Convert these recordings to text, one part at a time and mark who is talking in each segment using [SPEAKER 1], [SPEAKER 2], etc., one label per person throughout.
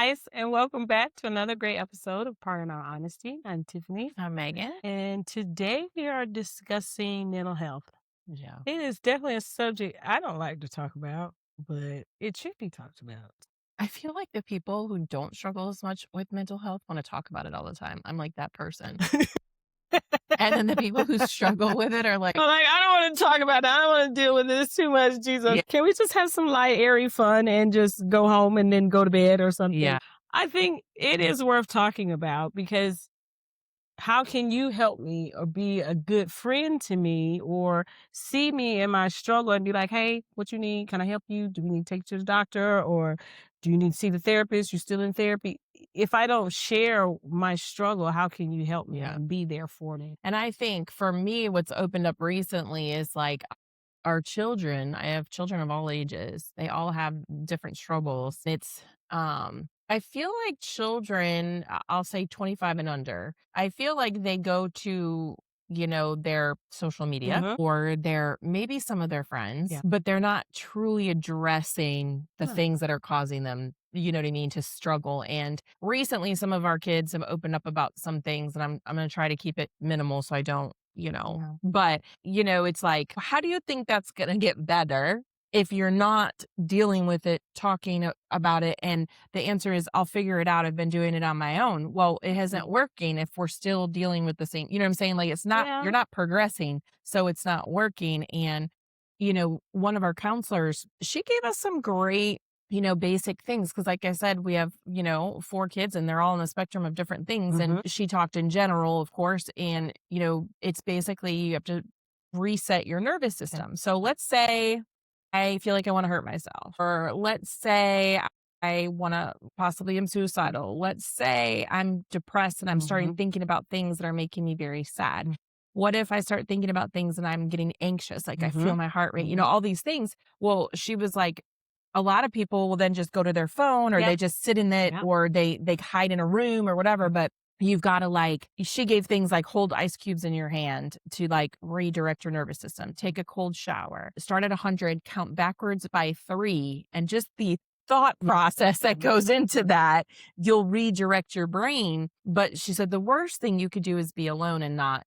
[SPEAKER 1] guys, and welcome back to another great episode of Pardon Our Honesty. I'm Tiffany,
[SPEAKER 2] I'm Megan.
[SPEAKER 1] and today we are discussing mental health.
[SPEAKER 2] Yeah.
[SPEAKER 1] It is definitely a subject I don't like to talk about, but it should be talked about.
[SPEAKER 2] I feel like the people who don't struggle as much with mental health want to talk about it all the time. I'm like that person. And then the people who struggle with it are like,
[SPEAKER 1] I'm like, I don't want to talk about it. I don't want to deal with this too much, Jesus.
[SPEAKER 2] yeah,
[SPEAKER 1] Can we just have some light, airy fun and just go home and then go to bed or something?
[SPEAKER 2] yeah,
[SPEAKER 1] I think it is worth talking about because how can you help me or be a good friend to me or see me in my struggle and be like, hey, what you need? Can I help you? Do we need to take you to the doctor or do you need to see the therapist? You still in therapy? If I don't share my struggle, how can you help me
[SPEAKER 2] yeah.
[SPEAKER 1] and be there for me?
[SPEAKER 2] And I think for me, what's opened up recently is like our children. I have children of all ages. They all have different struggles. I feel like children, I'll say 25 and under, I feel like they go to, their social media
[SPEAKER 1] Mm-hmm.
[SPEAKER 2] or their maybe some of their friends,
[SPEAKER 1] Yeah.
[SPEAKER 2] but they're not truly addressing the
[SPEAKER 1] Huh.
[SPEAKER 2] things that are causing them, you know what I mean, to struggle. And recently some of our kids have opened up about some things and I'm going to try to keep it minimal so I don't,
[SPEAKER 1] Yeah.
[SPEAKER 2] but it's like, how do you think that's going to get better if you're not dealing with it, talking about it? And the answer is, I'll figure it out. I've been doing it on my own. Well, it isn't working if we're still dealing with the same, you know what I'm saying? Like it's not,
[SPEAKER 1] Yeah.
[SPEAKER 2] you're not progressing. So it's not working. And, one of our counselors, she gave us some great, basic things. Cause like I said, we have, 4 kids and they're all on the spectrum of different things.
[SPEAKER 1] Mm-hmm.
[SPEAKER 2] And she talked in general, of course. And, it's basically you have to reset your nervous system. So let's say I feel like I want to hurt myself, or let's say I want to possibly am suicidal. Let's say I'm depressed and I'm starting
[SPEAKER 1] Mm-hmm.
[SPEAKER 2] thinking about things that are making me very sad. What if I start thinking about things and I'm getting anxious? Like I
[SPEAKER 1] Mm-hmm.
[SPEAKER 2] feel my heart rate, all these things. Well, she was like, a lot of people will then just go to their phone or
[SPEAKER 1] Yeah.
[SPEAKER 2] they just sit in it
[SPEAKER 1] Yeah.
[SPEAKER 2] or they hide in a room or whatever. But you've got to like, she gave things like hold ice cubes in your hand to like redirect your nervous system, take a cold shower, start at 100, count backwards by 3, and just the thought process that goes into that, you'll redirect your brain. But she said the worst thing you could do is be alone and not,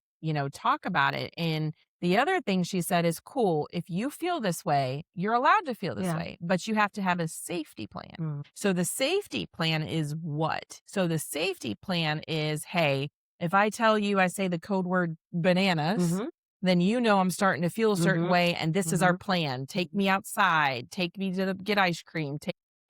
[SPEAKER 2] talk about it. And the other thing she said is cool. If you feel this way, you're allowed to feel this
[SPEAKER 1] Yeah.
[SPEAKER 2] way, but you have to have a safety plan.
[SPEAKER 1] Mm.
[SPEAKER 2] So the safety plan is what? So the safety plan is, hey, if I tell you, I say the code word bananas,
[SPEAKER 1] Mm-hmm.
[SPEAKER 2] then I'm starting to feel a certain
[SPEAKER 1] Mm-hmm.
[SPEAKER 2] way. And this is our plan. Take me outside, take me to get ice cream.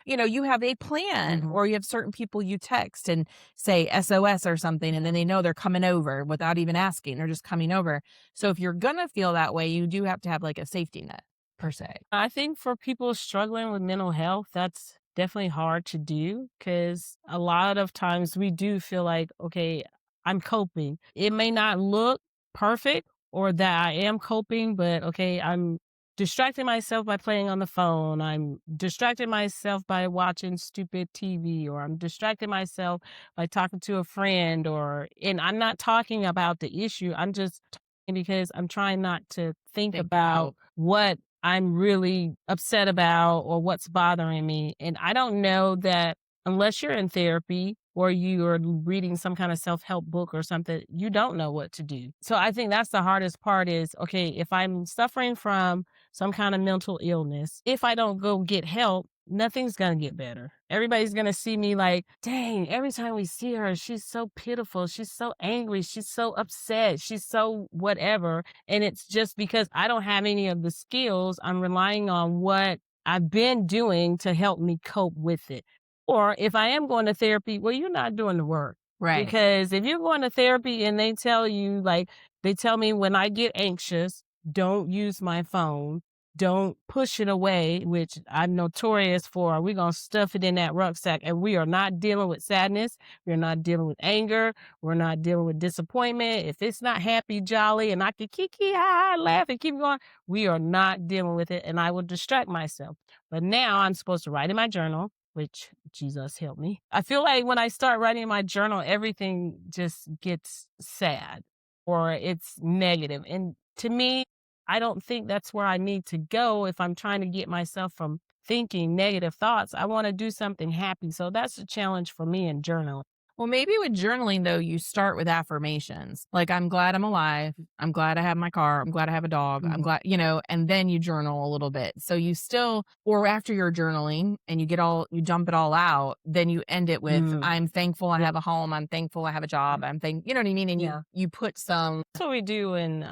[SPEAKER 2] You have a plan
[SPEAKER 1] Mm-hmm.
[SPEAKER 2] or you have certain people you text and say SOS or something. And then they know they're coming over without even asking. They're just coming over. So if you're going to feel that way, you do have to have like a safety net per se.
[SPEAKER 1] I think for people struggling with mental health, that's definitely hard to do because a lot of times we do feel like, okay, I'm coping. It may not look perfect or that I am coping, but okay, I'm distracting myself by playing on the phone. I'm distracting myself by watching stupid TV, or I'm distracting myself by talking to a friend, and I'm not talking about the issue. I'm just talking because I'm trying not to think
[SPEAKER 2] Think
[SPEAKER 1] about
[SPEAKER 2] about
[SPEAKER 1] what I'm really upset about or what's bothering me. And I don't know that unless you're in therapy or you are reading some kind of self-help book or something, you don't know what to do. So I think that's the hardest part is, okay, if I'm suffering from some kind of mental illness, if I don't go get help, nothing's going to get better. Everybody's going to see me like, dang, every time we see her, she's so pitiful. She's so angry. She's so upset. She's so whatever. And it's just because I don't have any of the skills. I'm relying on what I've been doing to help me cope with it. Or if I am going to therapy, well, you're not doing the work.
[SPEAKER 2] right.
[SPEAKER 1] Because if you're going to therapy and they tell you, like, they tell me when I get anxious, don't use my phone, don't push it away, which I'm notorious for. We're going to stuff it in that rucksack. And we are not dealing with sadness. We're not dealing with anger. We're not dealing with disappointment. If it's not happy, jolly, and I can kiki, ha, laugh and keep going, we are not dealing with it. And I will distract myself. But now I'm supposed to write in my journal, which Jesus help me. I feel like when I start writing in my journal, everything just gets sad or it's negative. And to me, I don't think that's where I need to go if I'm trying to get myself from thinking negative thoughts. I want to do something happy. So that's a challenge for me in journaling.
[SPEAKER 2] Well, maybe with journaling though, you start with affirmations. Like, I'm glad I'm alive. I'm glad I have my car. I'm glad I have a dog. I'm
[SPEAKER 1] Mhm.
[SPEAKER 2] glad, and then you journal a little bit. So you still, or after you're journaling and you dump it all out, then you end it with,
[SPEAKER 1] Mm.
[SPEAKER 2] I'm thankful I
[SPEAKER 1] Yeah.
[SPEAKER 2] have a home. I'm thankful I have a job. You know what I mean? And
[SPEAKER 1] Yeah.
[SPEAKER 2] you put some,
[SPEAKER 1] That's what we do in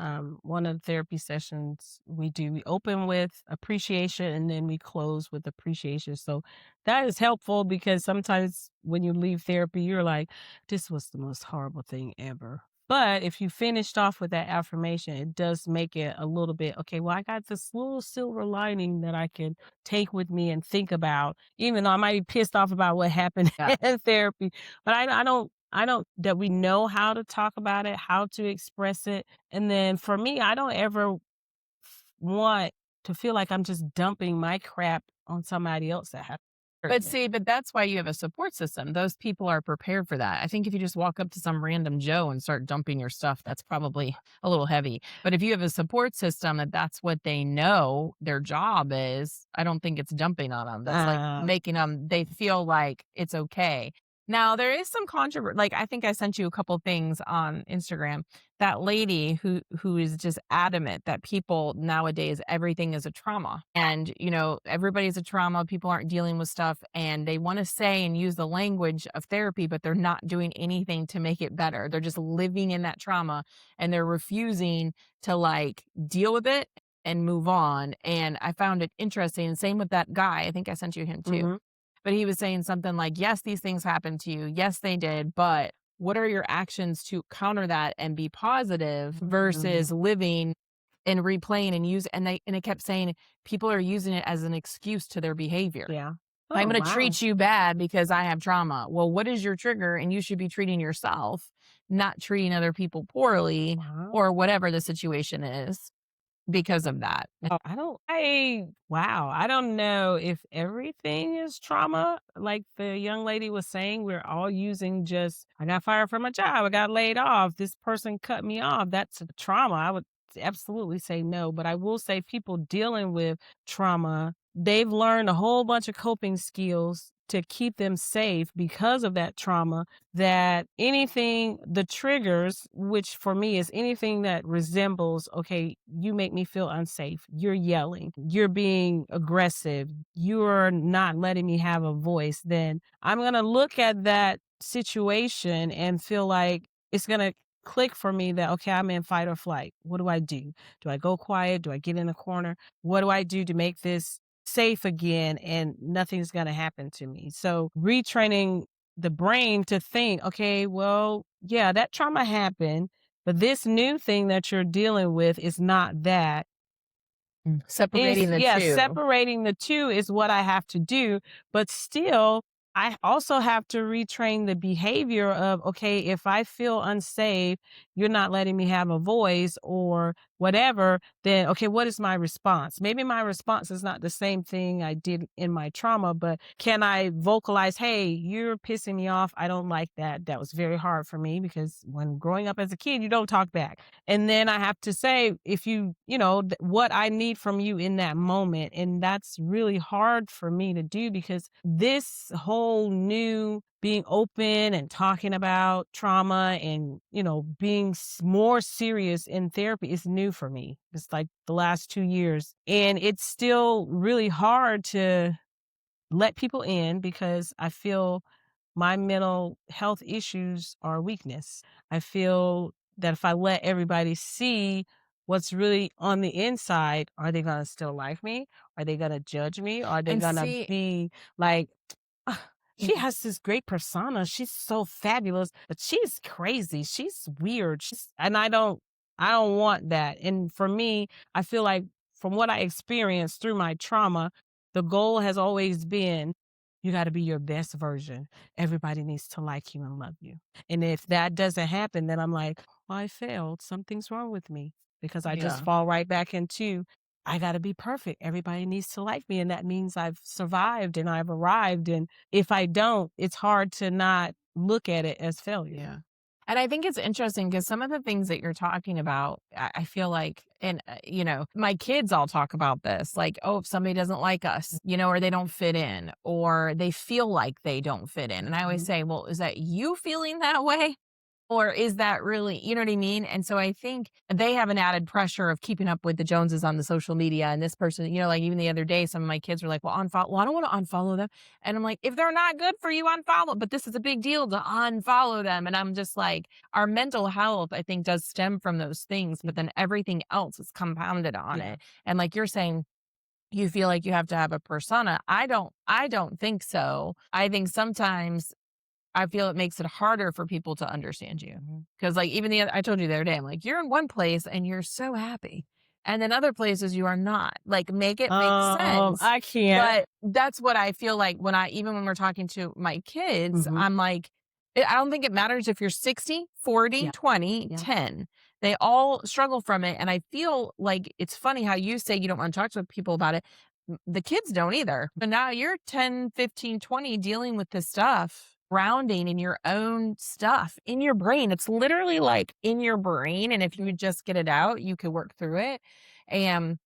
[SPEAKER 1] one of the therapy sessions. We open with appreciation and then we close with appreciation. So that is helpful because sometimes when you leave therapy, you're like, this was the most horrible thing ever. But if you finished off with that affirmation, it does make it a little bit okay. Well, I got this little silver lining that I can take with me and think about, even though I might be pissed off about what happened
[SPEAKER 2] yeah.
[SPEAKER 1] in therapy. But I don't that we know how to talk about it, how to express it. And then for me, I don't ever want to feel like I'm just dumping my crap on somebody else that has hurt
[SPEAKER 2] But
[SPEAKER 1] me.
[SPEAKER 2] see, but that's why you have a support system. Those people are prepared for that. I think if you just walk up to some random Joe and start dumping your stuff, that's probably a little heavy. But if you have a support system that's what they know their job is, I don't think it's dumping on them. That's like
[SPEAKER 1] Uh,
[SPEAKER 2] making them, they feel like it's okay. Now, there is some controversy. Like, I think I sent you a couple things on Instagram. That lady who is just adamant that people nowadays, everything is a trauma. And, everybody's a trauma. People aren't dealing with stuff and they want to say and use the language of therapy, but they're not doing anything to make it better. They're just living in that trauma and they're refusing to like deal with it and move on. And I found it interesting. Same with that guy. I think I sent you him too.
[SPEAKER 1] mhm,
[SPEAKER 2] But he was saying something like, yes, these things happened to you. Yes, they did. But what are your actions to counter that and be positive
[SPEAKER 1] mhm.
[SPEAKER 2] versus living and replaying and it kept saying people are using it as an excuse to their behavior.
[SPEAKER 1] Yeah.
[SPEAKER 2] I'm
[SPEAKER 1] Oh,
[SPEAKER 2] going to
[SPEAKER 1] wow.
[SPEAKER 2] treat you bad because I have trauma. Well, what is your trigger? And you should be treating yourself, not treating other people poorly
[SPEAKER 1] Wow.
[SPEAKER 2] or whatever the situation is because of that.
[SPEAKER 1] Oh, wow. I don't know if everything is trauma. Like the young lady was saying, we're all using just, I got fired from a job. I got laid off. This person cut me off. That's a trauma. I would absolutely say no. But I will say people dealing with trauma, they've learned a whole bunch of coping skills to keep them safe because of that trauma, that anything, the triggers, which for me is anything that resembles, okay, you make me feel unsafe. You're yelling, you're being aggressive, you're not letting me have a voice, then I'm going to look at that situation and feel like it's going to click for me that, okay, I'm in fight or flight. What do I do? Do I go quiet? Do I get in a corner? What do I do to make this safe again and nothing's going to happen to me? So retraining the brain to think, okay, well, yeah, that trauma happened, but this new thing that you're dealing with is not that.
[SPEAKER 2] Separating the two.
[SPEAKER 1] Separating the 2 is what I have to do, but still, I also have to retrain the behavior of, okay, if I feel unsafe, you're not letting me have a voice or whatever, then, okay, what is my response? Maybe my response is not the same thing I did in my trauma, but can I vocalize, "Hey, you're pissing me off. I don't like that. That was very hard for me," because when growing up as a kid, you don't talk back. And then I have to say, if what I need from you in that moment. And that's really hard for me to do because this whole new being open and talking about trauma and, being more serious in therapy is new for me. It's like the last 2 years. And it's still really hard to let people in because I feel my mental health issues are a weakness. I feel that if I let everybody see what's really on the inside, are they going to still like me? Are they going to judge me? Are they
[SPEAKER 2] And
[SPEAKER 1] going to
[SPEAKER 2] see,
[SPEAKER 1] be like, "Ah,
[SPEAKER 2] yeah.
[SPEAKER 1] she has this great persona. She's so fabulous, but she's crazy. She's weird." And I don't want that. And for me, I feel like from what I experienced through my trauma, the goal has always been you got to be your best version. Everybody needs to like you and love you. And if that doesn't happen, then I'm like, well, I failed. Something's wrong with me because I just
[SPEAKER 2] Yeah.
[SPEAKER 1] fall right back into I got to be perfect. Everybody needs to like me. And that means I've survived and I've arrived. And if I don't, it's hard to not look at it as failure.
[SPEAKER 2] Yeah. And I think it's interesting because some of the things that you're talking about, I feel like, and my kids all talk about this, like, oh, if somebody doesn't like us, or they don't fit in, or they feel like they don't fit in. And I always
[SPEAKER 1] Mhm.
[SPEAKER 2] say, well, is that you feeling that way? Or is that really, you know what I mean? And so I think they have an added pressure of keeping up with the Joneses on the social media and this person, like even the other day, some of my kids were like, well, unfollow. Well, I don't want to unfollow them. And I'm like, if they're not good for you, unfollow. But this is a big deal to unfollow them. And I'm just like, our mental health, I think, does stem from those things, but then everything else is compounded on
[SPEAKER 1] Yeah.
[SPEAKER 2] it. And like you're saying, you feel like you have to have a persona. I don't think so. I think sometimes I feel it makes it harder for people to understand you.
[SPEAKER 1] Mhm.
[SPEAKER 2] Because, like, even I told you the other day, I'm like, you're in one place and you're so happy. And then other places you are not. Like, make it make sense.
[SPEAKER 1] I can't.
[SPEAKER 2] But that's what I feel like even when we're talking to my kids,
[SPEAKER 1] Mhm.
[SPEAKER 2] I'm like, I don't think it matters if you're 60, 40,
[SPEAKER 1] Yeah.
[SPEAKER 2] 20,
[SPEAKER 1] Yeah.
[SPEAKER 2] 10. They all struggle from it. And I feel like it's funny how you say you don't want to talk to people about it. The kids don't either. But now you're 10, 15, 20 dealing with this stuff, grounding in your own stuff in your brain. It's literally like in your brain. And if you would just get it out, you could work through it. And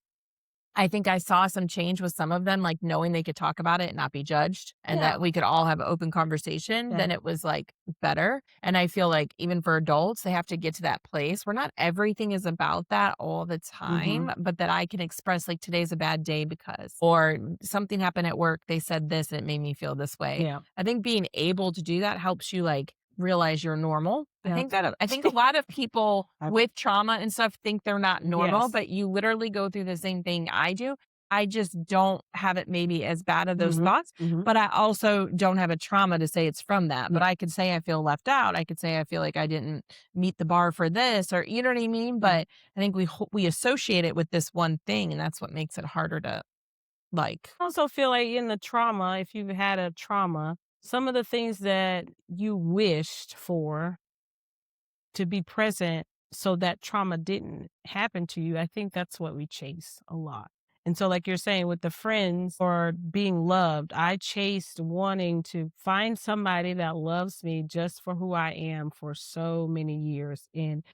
[SPEAKER 2] I think I saw some change with some of them, like knowing they could talk about it and not be judged and
[SPEAKER 1] Yeah.
[SPEAKER 2] that we could all have an open conversation,
[SPEAKER 1] Yeah.
[SPEAKER 2] then it was like better. And I feel like even for adults, they have to get to that place where not everything is about that all the
[SPEAKER 1] Mhm.
[SPEAKER 2] time, but that I can express like today's a bad day because, or something happened at work. They said this and it made me feel this way.
[SPEAKER 1] Yeah.
[SPEAKER 2] I think being able to do that helps you like realize you're normal.
[SPEAKER 1] Yeah.
[SPEAKER 2] I think a lot of people
[SPEAKER 1] I
[SPEAKER 2] with trauma and stuff think they're not normal,
[SPEAKER 1] Yes.
[SPEAKER 2] but you literally go through the same thing I do. I just don't have it maybe as bad of those
[SPEAKER 1] Mhm.
[SPEAKER 2] thoughts,
[SPEAKER 1] Mhm.
[SPEAKER 2] but I also don't have a trauma to say it's from that.
[SPEAKER 1] Yeah.
[SPEAKER 2] But I could say I feel left out. I could say I feel like I didn't meet the bar for this, or you know what I mean.
[SPEAKER 1] Yeah.
[SPEAKER 2] But I think we associate it with this one thing, and that's what makes it harder to like.
[SPEAKER 1] I also feel like in the trauma, if you've had a trauma, some of the things that you wished for to be present so that trauma didn't happen to you, I think that's what we chase a lot. And so, like you're saying, with the friends or being loved, I chased wanting to find somebody that loves me just for who I am for so many years. And
[SPEAKER 2] But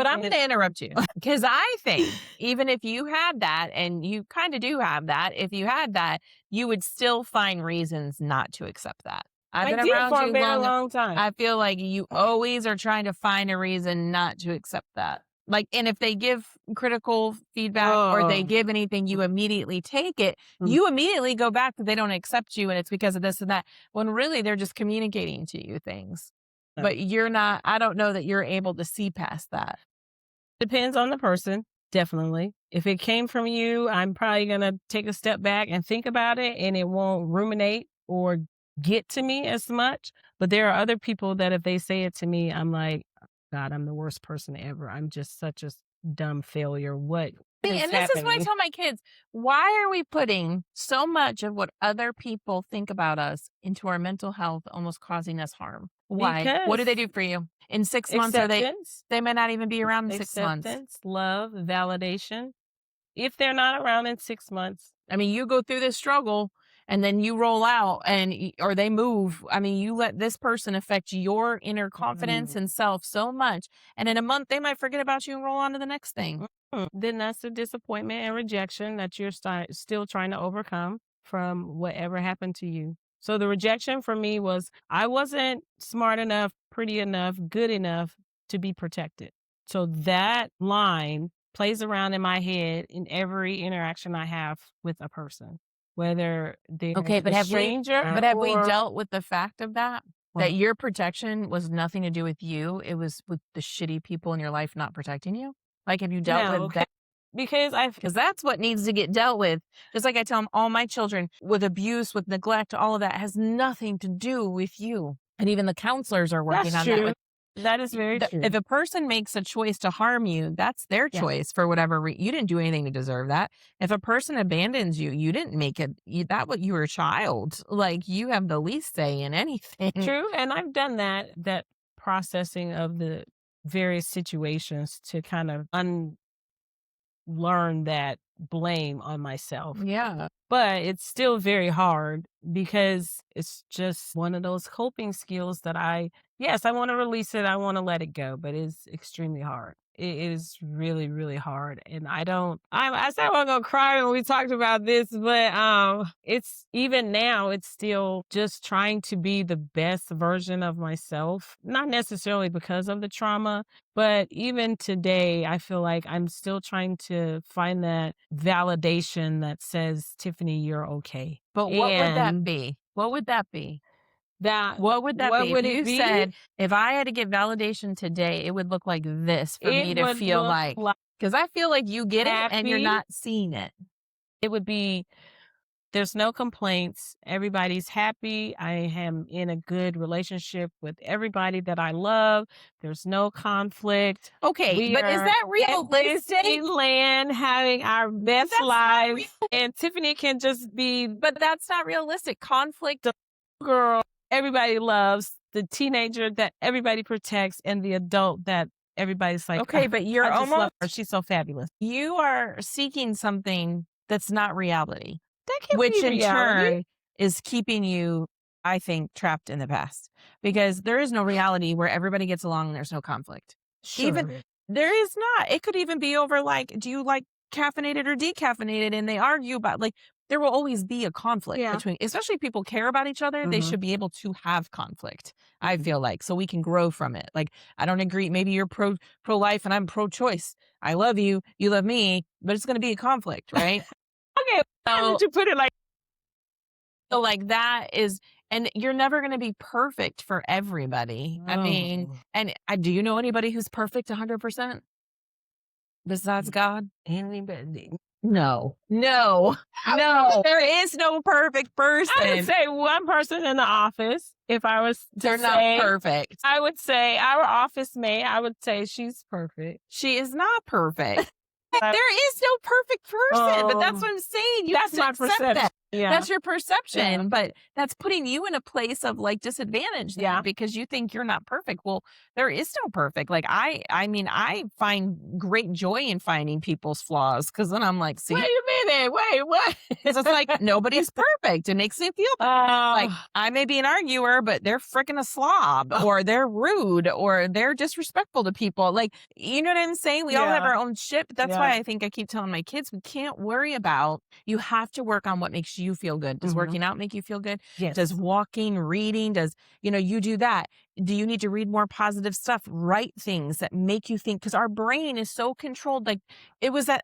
[SPEAKER 2] I'm going
[SPEAKER 1] disappointment.
[SPEAKER 2] to interrupt you because I think even if you had that, and you kind of do have that, if you had that, you would still find reasons not to accept that. I've
[SPEAKER 1] I
[SPEAKER 2] been
[SPEAKER 1] did
[SPEAKER 2] around
[SPEAKER 1] for a
[SPEAKER 2] you
[SPEAKER 1] very
[SPEAKER 2] long.
[SPEAKER 1] long time.
[SPEAKER 2] I feel like you always are trying to find a reason not to accept that. Like, and if they give critical feedback or they
[SPEAKER 1] Oh,
[SPEAKER 2] give anything, you immediately take it.
[SPEAKER 1] mm,
[SPEAKER 2] You immediately go back that they don't accept you and it's because of this and that. When really they're just communicating to you things.
[SPEAKER 1] no.
[SPEAKER 2] But you're not, I don't know that you're able to see past that.
[SPEAKER 1] Depends on the person, definitely. If it came from you, I'm probably gonna take a step back and think about it, and it won't ruminate or get to me as much. But there are other people that if they say it to me, I'm like, God, I'm the worst person ever. I'm just such a dumb failure. What
[SPEAKER 2] See,
[SPEAKER 1] is
[SPEAKER 2] and this is what I
[SPEAKER 1] happening?
[SPEAKER 2] tell my kids. Why are we putting so much of what other people think about us into our mental health, almost causing us harm? Why? What do they
[SPEAKER 1] Because
[SPEAKER 2] do for you? In 6 months,
[SPEAKER 1] acceptance,
[SPEAKER 2] they may not even be around in 6 months.
[SPEAKER 1] love, validation. If they're not around in 6 months,
[SPEAKER 2] I mean, you go through this struggle and then you roll out or they move. I mean, you let this person affect your inner confidence
[SPEAKER 1] mm,
[SPEAKER 2] and self so much. And in a month, they might forget about you and roll on to the next thing.
[SPEAKER 1] then that's a disappointment and rejection that you're still trying to overcome from whatever happened to you. So the rejection for me was I wasn't smart enough, pretty enough, good enough to be protected. So that line plays around in my head in every interaction I have with a person, whether they're
[SPEAKER 2] Okay,
[SPEAKER 1] a
[SPEAKER 2] but
[SPEAKER 1] stranger
[SPEAKER 2] have we
[SPEAKER 1] or
[SPEAKER 2] dealt with the fact of that? That
[SPEAKER 1] well,
[SPEAKER 2] your protection was nothing to do with you, it was with the shitty people in your life not protecting you? Like, have you dealt
[SPEAKER 1] no,
[SPEAKER 2] with
[SPEAKER 1] okay.
[SPEAKER 2] that?
[SPEAKER 1] Because I've
[SPEAKER 2] Because that's what needs to get dealt with. Just like I tell all my children, with abuse, with neglect, all of that has nothing to do with you. And even the counselors are working
[SPEAKER 1] that's
[SPEAKER 2] on that
[SPEAKER 1] true.
[SPEAKER 2] with
[SPEAKER 1] That is very
[SPEAKER 2] if
[SPEAKER 1] true.
[SPEAKER 2] a person makes a choice to harm you, that's their
[SPEAKER 1] Yeah.
[SPEAKER 2] choice for whatever you didn't do anything to deserve that. If a person abandons you, you didn't make it. That what you were a child. Like you have the least say in anything.
[SPEAKER 1] True, and I've done that processing of the various situations to kind of unlearn that blame on myself.
[SPEAKER 2] Yeah.
[SPEAKER 1] But it's still very hard because it's just one of those coping skills that I Yes, I wanna release it, I wanna let it go, but it's extremely hard. It is really, really hard, and I said I wasn't gonna cry when we talked about this, but, it's even now, it's still just trying to be the best version of myself, not necessarily because of the trauma, but even today, I feel like I'm still trying to find that validation that says, "Tiffany, you're okay."
[SPEAKER 2] But what would that
[SPEAKER 1] And
[SPEAKER 2] be? What would that be?
[SPEAKER 1] that
[SPEAKER 2] What would that
[SPEAKER 1] what
[SPEAKER 2] be? If
[SPEAKER 1] would it
[SPEAKER 2] you
[SPEAKER 1] be?
[SPEAKER 2] said, "If I had to get validation today, it would look like this for
[SPEAKER 1] It
[SPEAKER 2] me to
[SPEAKER 1] would
[SPEAKER 2] feel
[SPEAKER 1] look
[SPEAKER 2] like,"
[SPEAKER 1] like
[SPEAKER 2] because I feel like you get it and you're
[SPEAKER 1] happy.
[SPEAKER 2] not seeing it.
[SPEAKER 1] It would be there's no complaints. Everybody's happy. I am in a good relationship with everybody that I love. There's no conflict.
[SPEAKER 2] Okay,
[SPEAKER 1] We
[SPEAKER 2] but is
[SPEAKER 1] are
[SPEAKER 2] that
[SPEAKER 1] at
[SPEAKER 2] realistic?
[SPEAKER 1] Disneyland having our best
[SPEAKER 2] That's not real.
[SPEAKER 1] lives. And Tiffany can just be
[SPEAKER 2] But that's not realistic. Conflict.
[SPEAKER 1] the girl everybody loves, the teenager that everybody protects, and the adult that everybody's like,
[SPEAKER 2] Okay,
[SPEAKER 1] "Ah,
[SPEAKER 2] but
[SPEAKER 1] I
[SPEAKER 2] you're
[SPEAKER 1] just love
[SPEAKER 2] almost
[SPEAKER 1] her. She's so fabulous."
[SPEAKER 2] you are seeking something that's not reality,
[SPEAKER 1] That can
[SPEAKER 2] which
[SPEAKER 1] be
[SPEAKER 2] in
[SPEAKER 1] reality.
[SPEAKER 2] turn is keeping you, I think, trapped in the past because there is no reality where everybody gets along and there's no conflict. Even
[SPEAKER 1] Sure.
[SPEAKER 2] there is not. It could even be over like, do you like caffeinated or decaffeinated? And they argue about like there will always be a conflict
[SPEAKER 1] Yeah.
[SPEAKER 2] between, especially if people care about each other, they
[SPEAKER 1] Mhm.
[SPEAKER 2] should be able to have conflict. I
[SPEAKER 1] Mhm.
[SPEAKER 2] feel like so we can grow from it. Like I don't agree. Maybe you're pro life and I'm pro choice. I love you, you love me, but it's going to be a conflict, right?
[SPEAKER 1] Okay, now
[SPEAKER 2] So
[SPEAKER 1] that you put it like
[SPEAKER 2] so like that is, and you're never going to be perfect for everybody. I mean,
[SPEAKER 1] oh,
[SPEAKER 2] and do you know anybody who's perfect 100% besides God?
[SPEAKER 1] anybody.
[SPEAKER 2] No, no, no. There is no perfect
[SPEAKER 1] I would
[SPEAKER 2] person.
[SPEAKER 1] say one person in the office, if I was to
[SPEAKER 2] They're not
[SPEAKER 1] say,
[SPEAKER 2] perfect.
[SPEAKER 1] I would say our office mate, I would say she's perfect.
[SPEAKER 2] She is not perfect.
[SPEAKER 1] Uh,
[SPEAKER 2] There is no perfect person, but that's
[SPEAKER 1] oh,
[SPEAKER 2] what I'm saying. You have
[SPEAKER 1] that's
[SPEAKER 2] to
[SPEAKER 1] my
[SPEAKER 2] accept
[SPEAKER 1] perception.
[SPEAKER 2] that.
[SPEAKER 1] Yeah,
[SPEAKER 2] That's your
[SPEAKER 1] yeah,
[SPEAKER 2] perception, but that's putting you in a place of like disadvantage then
[SPEAKER 1] yeah.
[SPEAKER 2] because you think you're not perfect. Well, there is no perfect. Like I mean, I find great joy in finding people's flaws because then I'm like,
[SPEAKER 1] Wait
[SPEAKER 2] see,
[SPEAKER 1] a minute. Wait, what?
[SPEAKER 2] because it's like nobody's perfect. It makes me feel like
[SPEAKER 1] Oh,
[SPEAKER 2] I may be an arguer, but they're freaking a slob
[SPEAKER 1] oh,
[SPEAKER 2] or they're rude or they're disrespectful to people. Like, you know what I'm saying? We all have
[SPEAKER 1] yeah,
[SPEAKER 2] our own shit. But that's
[SPEAKER 1] yeah.
[SPEAKER 2] why I think I keep telling my kids, we can't worry about, you have to work on what makes you feel good. Does
[SPEAKER 1] Mhm.
[SPEAKER 2] working out make you feel good? Does
[SPEAKER 1] Yes.
[SPEAKER 2] walking, reading, you do that? Do you need to read more positive stuff? Write things that make you think, because our brain is so controlled. Like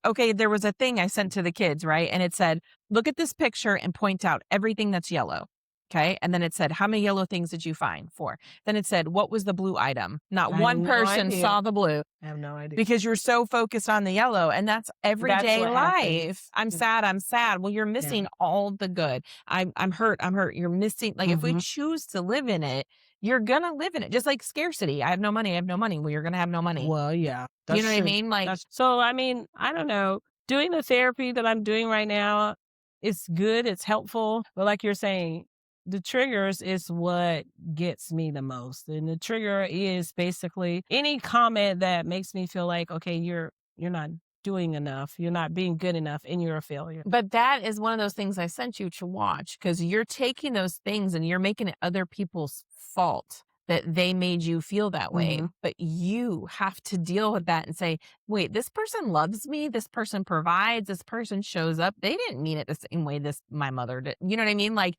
[SPEAKER 2] okay, there was a thing I sent to the kids, right? And it said, look at this picture and point out everything that's yellow. Okay. And then it said, how many yellow things did you find? 4. Then it said, what was the blue item? Not
[SPEAKER 1] I have
[SPEAKER 2] one
[SPEAKER 1] no
[SPEAKER 2] person
[SPEAKER 1] idea.
[SPEAKER 2] saw the blue
[SPEAKER 1] I have no idea.
[SPEAKER 2] because you're so focused on the yellow. And that's
[SPEAKER 1] That's
[SPEAKER 2] everyday
[SPEAKER 1] what
[SPEAKER 2] life.
[SPEAKER 1] happens.
[SPEAKER 2] I'm sad. I'm sad. Well, you're
[SPEAKER 1] Yeah.
[SPEAKER 2] missing all the good. I'm hurt. I'm hurt. You're missing, like, if we
[SPEAKER 1] Mhm.
[SPEAKER 2] choose to live in it, you're going to live in it. Just like scarcity. I have no money. I have no money. Well, you're going to have no money.
[SPEAKER 1] Well, yeah,
[SPEAKER 2] You
[SPEAKER 1] that's
[SPEAKER 2] know what I
[SPEAKER 1] true.
[SPEAKER 2] mean? Like,
[SPEAKER 1] That's so. I mean, I don't know. Doing the therapy that I'm doing right now, it's good. It's helpful. But like you're saying, the triggers is what gets me the most, and the trigger is basically any comment that makes me feel like, okay, you're not doing enough. You're not being good enough, and you're a failure.
[SPEAKER 2] but that is one of those things I sent you to watch because you're taking those things and you're making it other people's fault that they made you feel that way.
[SPEAKER 1] Hmm.
[SPEAKER 2] But you have to deal with that and say, wait, this person loves me. This person provides. This person shows up. They didn't mean it the same way this my mother did. You know what I mean? Like,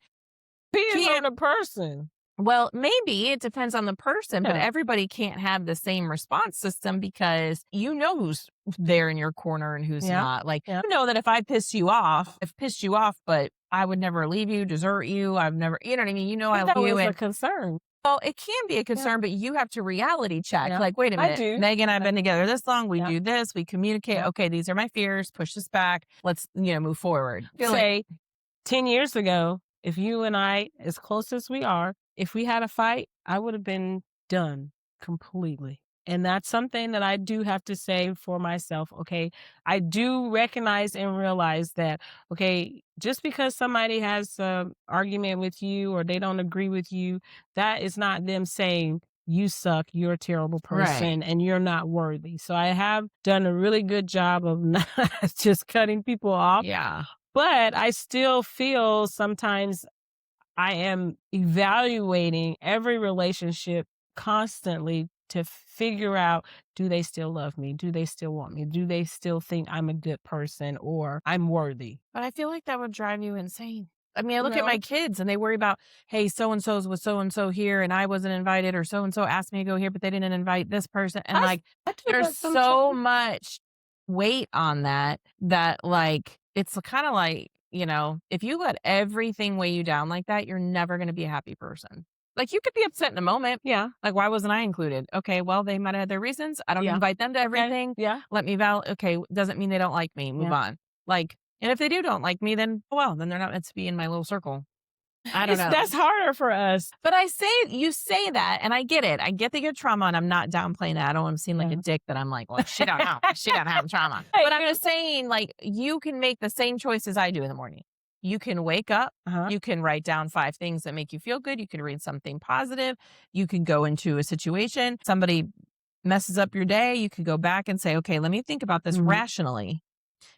[SPEAKER 1] Depends on
[SPEAKER 2] can't
[SPEAKER 1] the person.
[SPEAKER 2] well, maybe it depends on the person, but
[SPEAKER 1] Yeah.
[SPEAKER 2] everybody can't have the same response system because you know who's there in your corner and who's
[SPEAKER 1] Yeah.
[SPEAKER 2] not. Like,
[SPEAKER 1] Yeah.
[SPEAKER 2] you know that I've pissed you off, but I would never leave you, desert you. I've never, you know what I mean? You know, I
[SPEAKER 1] But
[SPEAKER 2] love
[SPEAKER 1] that
[SPEAKER 2] you.
[SPEAKER 1] was a
[SPEAKER 2] And
[SPEAKER 1] concern.
[SPEAKER 2] well, it can be a
[SPEAKER 1] Yeah.
[SPEAKER 2] concern, but you have to reality check.
[SPEAKER 1] Yeah.
[SPEAKER 2] Like, wait a
[SPEAKER 1] I
[SPEAKER 2] minute,
[SPEAKER 1] do.
[SPEAKER 2] Megan and I have been together this long. We
[SPEAKER 1] Yeah.
[SPEAKER 2] do this, we communicate.
[SPEAKER 1] Yeah.
[SPEAKER 2] Okay, these are my fears. Push this back. Let's, move forward. I feel like,
[SPEAKER 1] Say 10 years ago, if you and I, as close as we are, if we had a fight, I would have been done completely. And that's something that I do have to say for myself. Okay. I do recognize and realize that, okay, just because somebody has an argument with you or they don't agree with you, that is not them saying, you suck, you're a terrible
[SPEAKER 2] right.
[SPEAKER 1] person, and you're not worthy. So I have done a really good job of not just cutting people off,
[SPEAKER 2] Yeah.
[SPEAKER 1] but I still feel sometimes I am evaluating every relationship constantly to figure out, do they still love me? Do they still want me? Do they still think I'm a good person or I'm worthy?
[SPEAKER 2] But I feel like that would drive you insane. I mean, I look at my
[SPEAKER 1] No.
[SPEAKER 2] kids and they worry about, hey, so and so's with so and so here and I wasn't invited, or so and so asked me to go here, but they didn't invite this person. And like,
[SPEAKER 1] I do
[SPEAKER 2] there's
[SPEAKER 1] that
[SPEAKER 2] so
[SPEAKER 1] sometimes.
[SPEAKER 2] much weight on that that like, it's kind of like, if you let everything weigh you down like that, you're never going to be a happy person. Like, you could be upset in a moment.
[SPEAKER 1] Yeah.
[SPEAKER 2] Like, why wasn't I included? Okay, well, they might have had their reasons. I don't
[SPEAKER 1] Yeah.
[SPEAKER 2] invite them to
[SPEAKER 1] Okay.
[SPEAKER 2] everything.
[SPEAKER 1] Yeah.
[SPEAKER 2] Let me okay, doesn't mean they don't like me. Move
[SPEAKER 1] Yeah.
[SPEAKER 2] on. Like, and if they don't like me, then, oh, well, then they're not meant to be in my little circle. I don't
[SPEAKER 1] It's
[SPEAKER 2] know.
[SPEAKER 1] that's harder for us.
[SPEAKER 2] But you say that, and I get it. I get that you have trauma, and I'm not downplaying that. I don't want to seem like a
[SPEAKER 1] Yeah.
[SPEAKER 2] dick that I'm like, well, she don't know. She don't have trauma.
[SPEAKER 1] Hey,
[SPEAKER 2] But I'm just saying, like, you can make the same choices I do in the morning. You can wake up.
[SPEAKER 1] uh-huh.
[SPEAKER 2] You can write down 5 things that make you feel good. You can read something positive. You can go into a situation. Somebody messes up your day. You can go back and say, okay, let me think about this
[SPEAKER 1] Mhm.
[SPEAKER 2] rationally.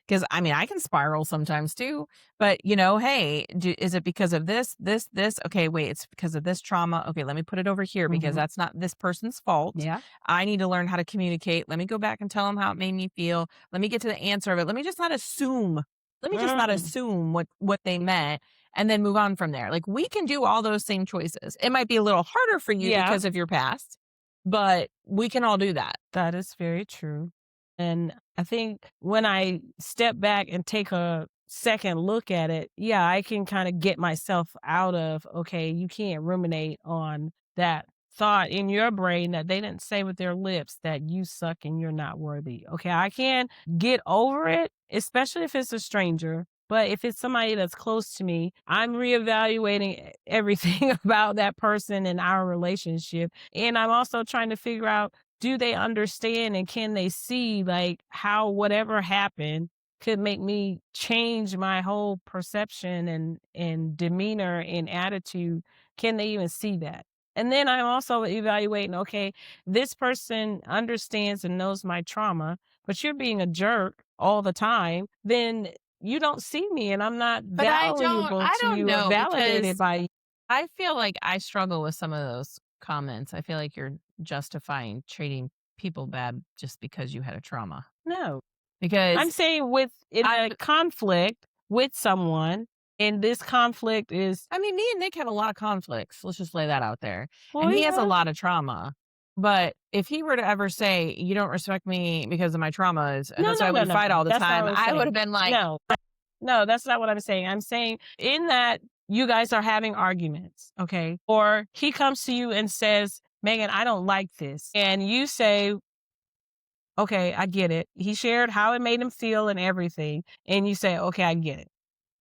[SPEAKER 2] Because I mean, I can spiral sometimes too. But hey, is it because of this, this, this? Okay, wait, it's because of this trauma. Okay, let me put it over here because
[SPEAKER 1] Mhm.
[SPEAKER 2] that's not this person's fault.
[SPEAKER 1] Yeah.
[SPEAKER 2] I need to learn how to communicate. Let me go back and tell them how it made me feel. Let me get to the answer of it. Let me just not assume. Let me just not
[SPEAKER 1] Mm.
[SPEAKER 2] assume what they meant and then move on from there. Like, we can do all those same choices. It might be a little harder for you
[SPEAKER 1] Yeah.
[SPEAKER 2] because of your past, but we can all do that.
[SPEAKER 1] That is very true. And I think when I step back and take a second look at it, yeah, I can kind of get myself out of, okay, you can't ruminate on that thought in your brain that they didn't say with their lips that you suck and you're not worthy. Okay, I can get over it, especially if it's a stranger. But if it's somebody that's close to me, I'm reevaluating everything about that person and our relationship. And I'm also trying to figure out, do they understand and can they see like how whatever happened could make me change my whole perception and demeanor and attitude? Can they even see that? And then I'm also evaluating, okay, this person understands and knows my trauma, but you're being a jerk all the time, then you don't see me and I'm not
[SPEAKER 2] But
[SPEAKER 1] valuable
[SPEAKER 2] I
[SPEAKER 1] to
[SPEAKER 2] don't
[SPEAKER 1] you or
[SPEAKER 2] know
[SPEAKER 1] validated
[SPEAKER 2] because
[SPEAKER 1] by you.
[SPEAKER 2] I feel like I struggle with some of those comments. I feel like you're justifying treating people bad just because you had a trauma.
[SPEAKER 1] No. I'm
[SPEAKER 2] Because
[SPEAKER 1] saying with in
[SPEAKER 2] I
[SPEAKER 1] a conflict with someone, and this conflict is
[SPEAKER 2] I mean, me and Nick have a lot of conflicts. Let's just lay that out there. And
[SPEAKER 1] well,
[SPEAKER 2] he has a
[SPEAKER 1] yeah.
[SPEAKER 2] lot of trauma. But if he were to ever say, you don't respect me because of my traumas, and
[SPEAKER 1] No,
[SPEAKER 2] that's why
[SPEAKER 1] no,
[SPEAKER 2] we
[SPEAKER 1] no, no,
[SPEAKER 2] fight
[SPEAKER 1] no.
[SPEAKER 2] all the
[SPEAKER 1] That's not
[SPEAKER 2] time,
[SPEAKER 1] what I'm
[SPEAKER 2] I would
[SPEAKER 1] saying.
[SPEAKER 2] have been like,
[SPEAKER 1] No. No, that's not what I'm saying. I'm saying in that you guys are having arguments, okay? Or he comes to you and says, "Megan, I don't like this." And you say, "Okay, I get it." He shared how it made him feel and everything, and you say, "Okay, I get it."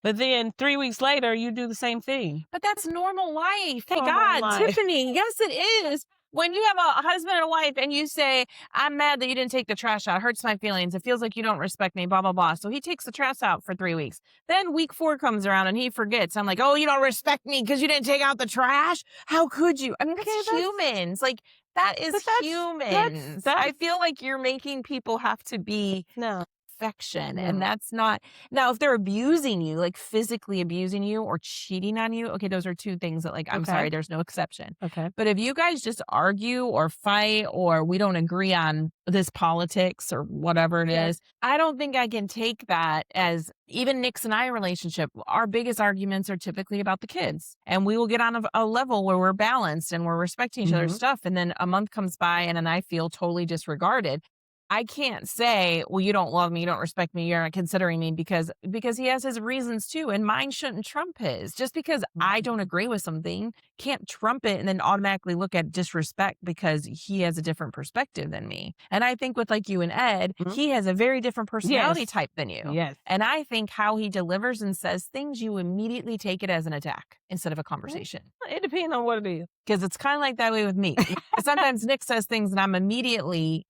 [SPEAKER 1] But then 3 weeks later, you do the same thing.
[SPEAKER 2] but that's normal life. Thank
[SPEAKER 1] Normal
[SPEAKER 2] God,
[SPEAKER 1] life.
[SPEAKER 2] Tiffany. Yes, it is. When you have a husband and a wife and you say, I'm mad that you didn't take the trash out, it hurts my feelings. It feels like you don't respect me, blah, blah, blah. So he takes the trash out for 3 weeks. Then week 4 comes around and he forgets. I'm like, oh, you don't respect me because you didn't take out the trash? How could you? I mean,
[SPEAKER 1] Okay,
[SPEAKER 2] that's humans. Like, that is
[SPEAKER 1] but
[SPEAKER 2] humans. I
[SPEAKER 1] that's
[SPEAKER 2] feel like you're making people have to be
[SPEAKER 1] no,
[SPEAKER 2] perfection. And
[SPEAKER 1] no.
[SPEAKER 2] that's not now if they're abusing you, like physically abusing you or cheating on you, okay, those are 2 things that like I'm
[SPEAKER 1] Okay,
[SPEAKER 2] sorry, there's no exception.
[SPEAKER 1] okay.
[SPEAKER 2] But if you guys just argue or fight or we don't agree on this politics or whatever it
[SPEAKER 1] Yeah.
[SPEAKER 2] is, I don't think I can take that as even Nick's and I relationship. Our biggest arguments are typically about the kids. And we will get on a level where we're balanced and we're respecting each other's
[SPEAKER 1] Mhm.
[SPEAKER 2] stuff. And then a month comes by and then I feel totally disregarded. I can't say, "Well, you don't love me, you don't respect me, you're not considering me," because he has his reasons too, and mine shouldn't trump his. Just because I
[SPEAKER 1] Mhm.
[SPEAKER 2] don't agree with something can't trump it and then automatically look at disrespect because he has a different perspective than me. And I think with like you and Ed,
[SPEAKER 1] Mhm.
[SPEAKER 2] he has a very different personality
[SPEAKER 1] Yes.
[SPEAKER 2] type than you.
[SPEAKER 1] Yes.
[SPEAKER 2] And I think how he delivers and says things, you immediately take it as an attack instead of a
[SPEAKER 1] Mm,
[SPEAKER 2] conversation.
[SPEAKER 1] it depends on what it is.
[SPEAKER 2] Because it's kind of like that way with me. Sometimes Nick says things and I'm immediately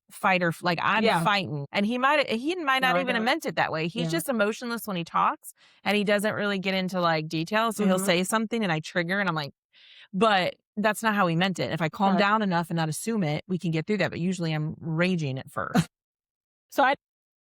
[SPEAKER 2] like I'm
[SPEAKER 1] Yeah.
[SPEAKER 2] fighting. And he might
[SPEAKER 1] No,
[SPEAKER 2] not
[SPEAKER 1] I
[SPEAKER 2] even have
[SPEAKER 1] don't.
[SPEAKER 2] meant it that way. He's
[SPEAKER 1] Yeah.
[SPEAKER 2] just emotionless when he talks and he doesn't really get into like details. So he'll
[SPEAKER 1] Mhm.
[SPEAKER 2] say something and I trigger and I'm like, but that's not how he meant it. If I calm
[SPEAKER 1] Okay.
[SPEAKER 2] down enough and not assume it, we can get through that. But usually I'm raging at first.
[SPEAKER 1] So
[SPEAKER 2] I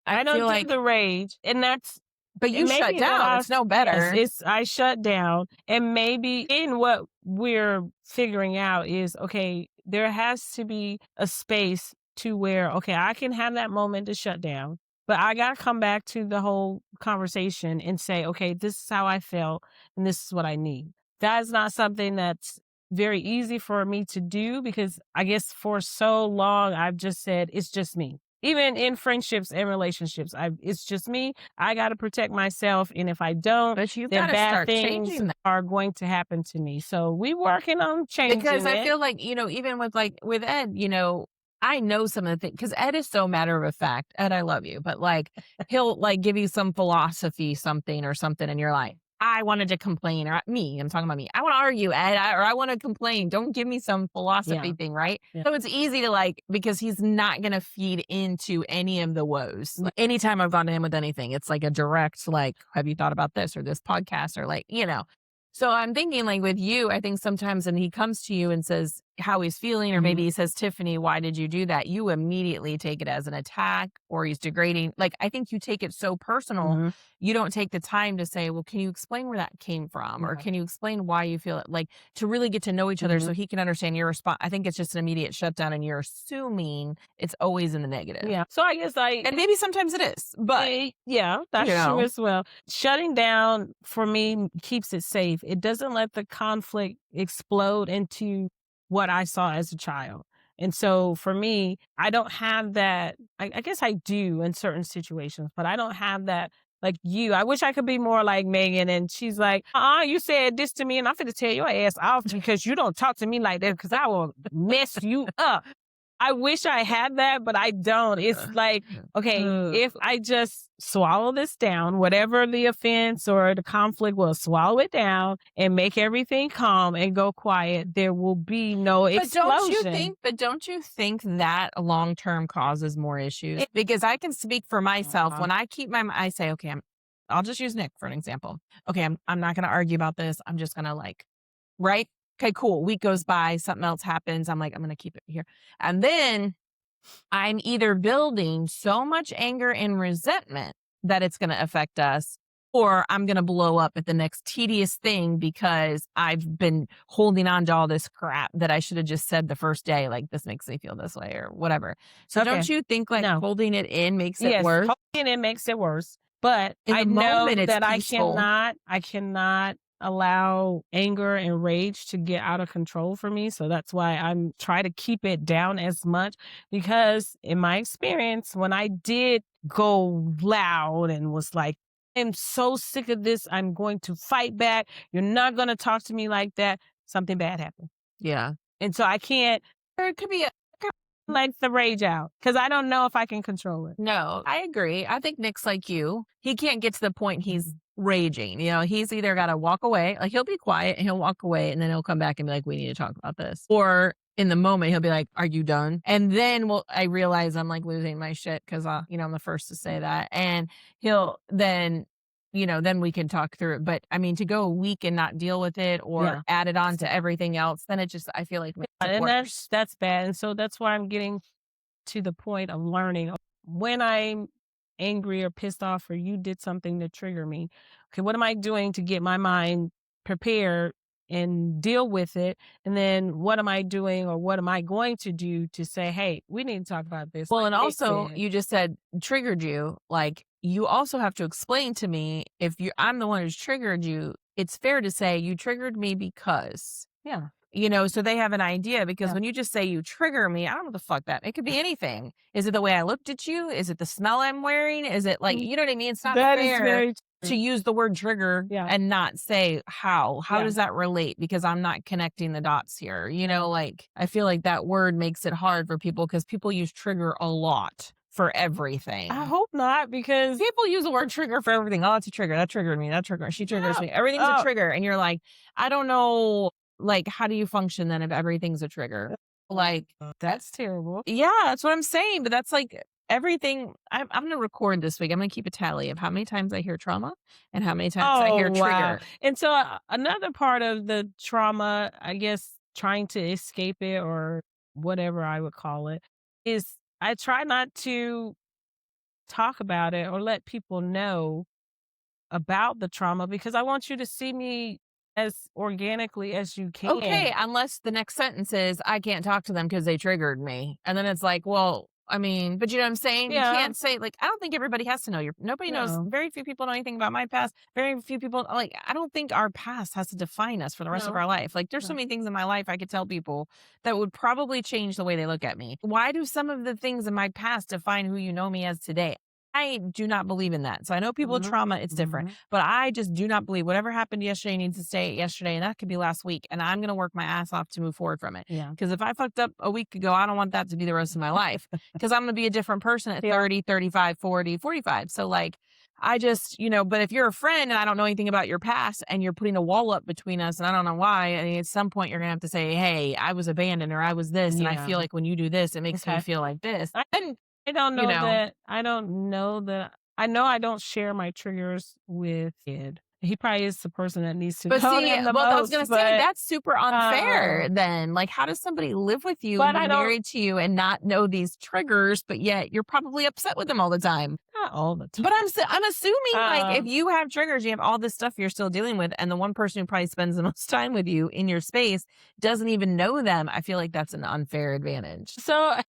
[SPEAKER 1] I
[SPEAKER 2] feel
[SPEAKER 1] don't do
[SPEAKER 2] like,
[SPEAKER 1] the rage, and that's
[SPEAKER 2] but
[SPEAKER 1] it
[SPEAKER 2] you
[SPEAKER 1] may
[SPEAKER 2] shut
[SPEAKER 1] be that
[SPEAKER 2] down. It's no
[SPEAKER 1] yes,
[SPEAKER 2] better.
[SPEAKER 1] it's I shut down, and maybe in what we're figuring out is, okay, there has to be a space to where, okay, I can have that moment to shut down, but I got to come back to the whole conversation and say, okay, this is how I felt and this is what I need. That is not something that's very easy for me to do because I guess for so long I've just said, it's just me. Even in friendships and relationships, it's just me. I got to protect myself. And if I don't,
[SPEAKER 2] But you've
[SPEAKER 1] then
[SPEAKER 2] got to
[SPEAKER 1] bad
[SPEAKER 2] start
[SPEAKER 1] things
[SPEAKER 2] changing that.
[SPEAKER 1] are going to happen to me. So we working on
[SPEAKER 2] Because
[SPEAKER 1] changing
[SPEAKER 2] I
[SPEAKER 1] it.
[SPEAKER 2] feel like, even with like with Ed, I know some of the things because Ed is so matter of fact. Ed, I love you, but like he'll like give you some philosophy, something or something, and you're like, I wanted to complain, or me, I'm talking about me. I want to argue, Ed, or I want to complain. Don't give me some
[SPEAKER 1] Yeah.
[SPEAKER 2] philosophy thing, right?
[SPEAKER 1] Yeah.
[SPEAKER 2] So it's easy to like because he's not gonna feed into any of the woes. Like, anytime I've gone to him with anything, it's like a direct, like, have you thought about this or this podcast or like. So I'm thinking like with you, I think sometimes when he comes to you and says how he's feeling, or maybe
[SPEAKER 1] Mhm.
[SPEAKER 2] he says, Tiffany, why did you do that? You immediately take it as an attack or he's degrading. Like, I think you take it so personal.
[SPEAKER 1] Mhm.
[SPEAKER 2] You don't take the time to say, well, can you explain where that came from? Or
[SPEAKER 1] Yeah.
[SPEAKER 2] can you explain why you feel it? Like to really get to know each other
[SPEAKER 1] Mhm.
[SPEAKER 2] so he can understand your response. I think it's just an immediate shutdown and you're assuming it's always in the negative.
[SPEAKER 1] Yeah. So I guess
[SPEAKER 2] And maybe sometimes it is, but
[SPEAKER 1] yeah,
[SPEAKER 2] you
[SPEAKER 1] that's true
[SPEAKER 2] know,
[SPEAKER 1] as well. Shutting down for me keeps it safe. It doesn't let the conflict explode into what I saw as a child. And so for me, I don't have that. I guess I do in certain situations, but I don't have that like you. I wish I could be more like Megan. And she's like, you said this to me, and I'm going to tell your ass off because you don't talk to me like that because I will mess you up. I wish I had that, but I don't. It's like, okay, if I just swallow this down, whatever the offense or the conflict will swallow it down and make everything calm and go quiet, there will be no explosion.
[SPEAKER 2] But don't you think that long term causes more issues? Because I can speak for myself.
[SPEAKER 1] Uh-huh.
[SPEAKER 2] When I keep I say, okay, I'll just use Nick for an example. Okay, I'm not going to argue about this. I'm just going to like, right? Okay, cool. Week goes by, something else happens. I'm like, I'm going to keep it here. And then I'm either building so much anger and resentment that it's going to affect us, or I'm going to blow up at the next tedious thing because I've been holding on to all this crap that I should have just said the first day, like, this makes me feel this way or whatever. So
[SPEAKER 1] Okay.
[SPEAKER 2] don't you think like
[SPEAKER 1] No.
[SPEAKER 2] holding it in makes it
[SPEAKER 1] Yes,
[SPEAKER 2] worse?
[SPEAKER 1] holding it makes it worse. But
[SPEAKER 2] In
[SPEAKER 1] I
[SPEAKER 2] the
[SPEAKER 1] know
[SPEAKER 2] moment, it's
[SPEAKER 1] that
[SPEAKER 2] peaceful.
[SPEAKER 1] I cannot allow anger and rage to get out of control for me. So that's why I'm try to keep it down as much because in my experience, when I did go loud and was like, I'm so sick of this, I'm going to fight back. You're not going to talk to me like that. Something bad happened.
[SPEAKER 2] Yeah.
[SPEAKER 1] And so I can't
[SPEAKER 2] Or it could be
[SPEAKER 1] let the rage out because I don't know if I can control it.
[SPEAKER 2] No, I agree. I think Nick's like you. He can't get to the point he's raging. He's either got to walk away, like he'll be quiet and he'll walk away and then he'll come back and be like, we need to talk about this. Or in the moment, he'll be like, are you done? And then I realize I'm like losing my shit because, I'm the first to say that. And he'll then we can talk through it. But I mean, to go a week and not deal with it or
[SPEAKER 1] Yeah.
[SPEAKER 2] add it on to everything else, then I feel like makes it
[SPEAKER 1] And
[SPEAKER 2] worse.
[SPEAKER 1] that's bad. And so that's why I'm getting to the point of learning when I'm angry or pissed off or you did something to trigger me. Okay, what am I doing to get my mind prepared and deal with it? And then what am I doing or what am I going to do to say, hey, we need to talk about this?
[SPEAKER 2] Well,
[SPEAKER 1] Like
[SPEAKER 2] and
[SPEAKER 1] Nick
[SPEAKER 2] also
[SPEAKER 1] said.
[SPEAKER 2] you just said triggered you. Like you also have to explain to me if I'm the one who's triggered you, it's fair to say you triggered me because,
[SPEAKER 1] Yeah.
[SPEAKER 2] so they have an idea because
[SPEAKER 1] Yeah.
[SPEAKER 2] when you just say you trigger me, I don't know what the fuck that. It could be anything. Is it the way I looked at you? Is it the smell I'm wearing? Is it like,
[SPEAKER 1] Mm,
[SPEAKER 2] you know what I mean? It's not
[SPEAKER 1] that is
[SPEAKER 2] fair
[SPEAKER 1] very
[SPEAKER 2] to
[SPEAKER 1] true.
[SPEAKER 2] use the word trigger
[SPEAKER 1] Yeah.
[SPEAKER 2] and not say how. How
[SPEAKER 1] Yeah.
[SPEAKER 2] does that relate? Because I'm not connecting the dots here.
[SPEAKER 1] Yeah.
[SPEAKER 2] Like I feel like that word makes it hard for people because people use trigger a lot for
[SPEAKER 1] I
[SPEAKER 2] everything.
[SPEAKER 1] hope not because
[SPEAKER 2] People use the word trigger for everything. Oh, it's a trigger. That triggered me. That trigger. She triggers
[SPEAKER 1] yeah,
[SPEAKER 2] me. Everything's a trigger. And you're like, I don't know. Like, how do you function then if everything's a trigger? Like,
[SPEAKER 1] that's terrible.
[SPEAKER 2] yeah, that's what I'm saying. But that's like everything. I'm going to record this week. I'm going to keep a tally of how many times I hear trauma and how many times I
[SPEAKER 1] Oh,
[SPEAKER 2] hear
[SPEAKER 1] wow.
[SPEAKER 2] trigger.
[SPEAKER 1] And so another part of the trauma, I guess, trying to escape it or whatever I would call it, is I try not to talk about it or let people know about the trauma because I want you to see me as organically as you can.
[SPEAKER 2] Okay, unless the next sentence is, "I can't talk to them because they triggered me." And then it's like, well, I mean, but you know what I'm saying? You
[SPEAKER 1] Yeah,
[SPEAKER 2] can't say like, I don't think everybody has to know your nobody knows,
[SPEAKER 1] no,
[SPEAKER 2] very few people know anything about my past. Very few people like, I don't think our past has to define us for the rest of
[SPEAKER 1] no,
[SPEAKER 2] our life. Like there's so
[SPEAKER 1] no.
[SPEAKER 2] many things in my life I could tell people that would probably change the way they look at me. Why do some of the things in my past define who you know me as today? I do not believe in that. So I know people with
[SPEAKER 1] Mhm,
[SPEAKER 2] trauma, it's different,
[SPEAKER 1] mhm.
[SPEAKER 2] but I just do not believe whatever happened yesterday needs to stay yesterday. And that could be last week. And I'm going to work my ass off to move forward from it.
[SPEAKER 1] Yeah.
[SPEAKER 2] Because if I fucked up a week ago, I don't want that to be the rest of my life because I'm going to be a different person at
[SPEAKER 1] Yeah.
[SPEAKER 2] 30, 35, 40, 45. So, like, I just, but if you're a friend and I don't know anything about your past and you're putting a wall up between us and I don't know why, I mean, at some point you're going to have to say, hey, I was abandoned or I was this. And I
[SPEAKER 1] Yeah.
[SPEAKER 2] feel like when you do this, it makes me
[SPEAKER 1] Okay.
[SPEAKER 2] feel like this.
[SPEAKER 1] I
[SPEAKER 2] And,
[SPEAKER 1] I don't
[SPEAKER 2] you
[SPEAKER 1] know
[SPEAKER 2] know,
[SPEAKER 1] that I know I don't share my triggers with kid. He probably is the person that needs to
[SPEAKER 2] but
[SPEAKER 1] know
[SPEAKER 2] see,
[SPEAKER 1] them the
[SPEAKER 2] well, I was
[SPEAKER 1] most,
[SPEAKER 2] gonna say that's super unfair
[SPEAKER 1] um,
[SPEAKER 2] then. Like, how does somebody live with you and
[SPEAKER 1] but
[SPEAKER 2] be
[SPEAKER 1] I don't
[SPEAKER 2] married to you and not know these triggers, but yet you're probably upset with them all the time?
[SPEAKER 1] not all the
[SPEAKER 2] But
[SPEAKER 1] time.
[SPEAKER 2] I'm assuming, like, if
[SPEAKER 1] Um,
[SPEAKER 2] you have triggers, you have all this stuff you're still dealing with, and the one person who probably spends the most time with you in your space doesn't even know them, I feel like that's an unfair advantage.
[SPEAKER 1] so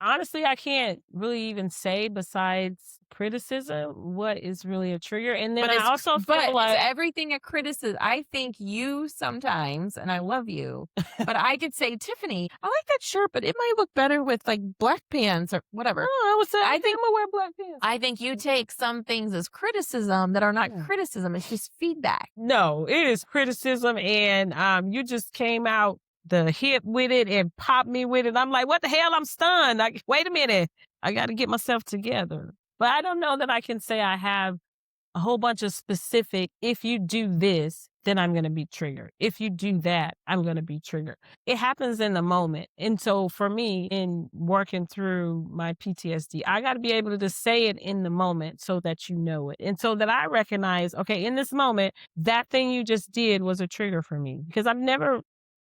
[SPEAKER 1] honestly, I can't really even say besides criticism what is really a trigger. And then I also feel
[SPEAKER 2] But is
[SPEAKER 1] like
[SPEAKER 2] everything a criticism? I think you sometimes, and I love you, but I could say, "Tiffany, I like that shirt, but it might look better with, like, black pants," or whatever.
[SPEAKER 1] oh, I would say,
[SPEAKER 2] I
[SPEAKER 1] okay,
[SPEAKER 2] think
[SPEAKER 1] I'm gonna wear black pants.
[SPEAKER 2] I think you take some things as criticism that are not
[SPEAKER 1] Yeah.
[SPEAKER 2] criticism, it's just feedback.
[SPEAKER 1] No, it is criticism, and you just came out the hip with it and popped me with it. I'm like, what the hell? I'm stunned. Like, wait a minute, I got to get myself together. But I don't know that I can say I have a whole bunch of specific. If you do this, then I'm going to be triggered. If you do that, I'm going to be triggered. It happens in the moment, and so for me, in working through my PTSD, I got to be able to just say it in the moment so that you know it, and so that I recognize, okay, in this moment, that thing you just did was a trigger for me because I've never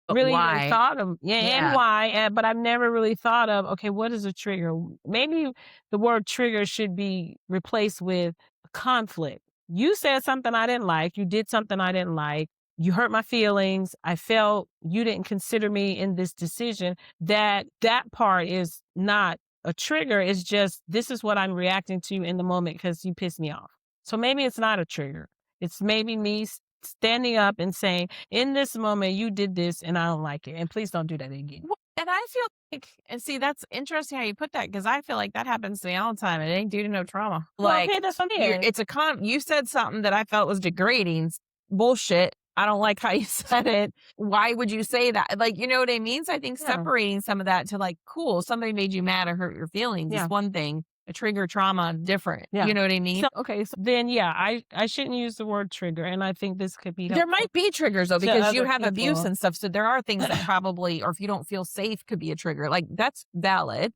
[SPEAKER 2] But
[SPEAKER 1] really even
[SPEAKER 2] why?
[SPEAKER 1] thought of, yeah, and
[SPEAKER 2] Yeah.
[SPEAKER 1] why, but I've never really thought of, okay, what is a trigger? Maybe the word trigger should be replaced with conflict. You said something I didn't like, you did something I didn't like, you hurt my feelings, I felt you didn't consider me in this decision. That part is not a trigger, it's just this is what I'm reacting to in the moment because you pissed me off. So maybe it's not a trigger. It's maybe me standing up and saying, in this moment, you did this and I don't like it. And please don't do that again.
[SPEAKER 2] Well, and I feel like, and see, that's interesting how you put that because I feel like that happens to me all the time. It ain't due to no trauma.
[SPEAKER 1] Well, okay,
[SPEAKER 2] Like
[SPEAKER 1] that's what I'm saying.
[SPEAKER 2] it's you said something that I felt was degrading. Bullshit. I don't like how you said it. Why would you say that? Like, you know what I mean? So I think
[SPEAKER 1] Yeah.
[SPEAKER 2] separating some of that to like, cool, somebody made you mad or hurt your feelings is
[SPEAKER 1] Yeah.
[SPEAKER 2] one thing. A trigger trauma, different.
[SPEAKER 1] Yeah.
[SPEAKER 2] You know what I mean?
[SPEAKER 1] So okay, so then yeah, I shouldn't use the word trigger, and I think this could be
[SPEAKER 2] There
[SPEAKER 1] helpful
[SPEAKER 2] might be triggers though,
[SPEAKER 1] to
[SPEAKER 2] because you
[SPEAKER 1] other
[SPEAKER 2] have abuse
[SPEAKER 1] people.
[SPEAKER 2] and stuff. So there are things that probably, or if you don't feel safe, could be a trigger. Like that's valid.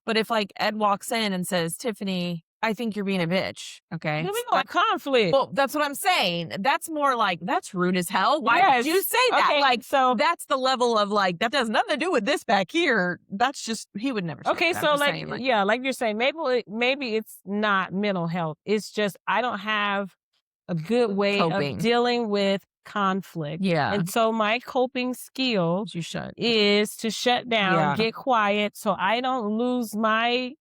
[SPEAKER 2] But if like Ed walks in and says, Tiffany, I think you're being a bitch. Okay.
[SPEAKER 1] Then we gonna have conflict.
[SPEAKER 2] Well, that's what I'm saying. That's more like, that's rude as hell. Why would you
[SPEAKER 1] Yes.
[SPEAKER 2] say that?
[SPEAKER 1] Okay.
[SPEAKER 2] Like,
[SPEAKER 1] So
[SPEAKER 2] that's the level of like, that has nothing to do with this back here. That's just, he would never say
[SPEAKER 1] okay,
[SPEAKER 2] that. I'm
[SPEAKER 1] so
[SPEAKER 2] just
[SPEAKER 1] like
[SPEAKER 2] saying, like,
[SPEAKER 1] yeah, like you're saying, maybe it's not mental health. It's just I don't have a good way of
[SPEAKER 2] coping.
[SPEAKER 1] dealing with conflict.
[SPEAKER 2] Yeah.
[SPEAKER 1] And so my coping skill
[SPEAKER 2] You should.
[SPEAKER 1] is to shut down,
[SPEAKER 2] Yeah.
[SPEAKER 1] get quiet so I don't lose my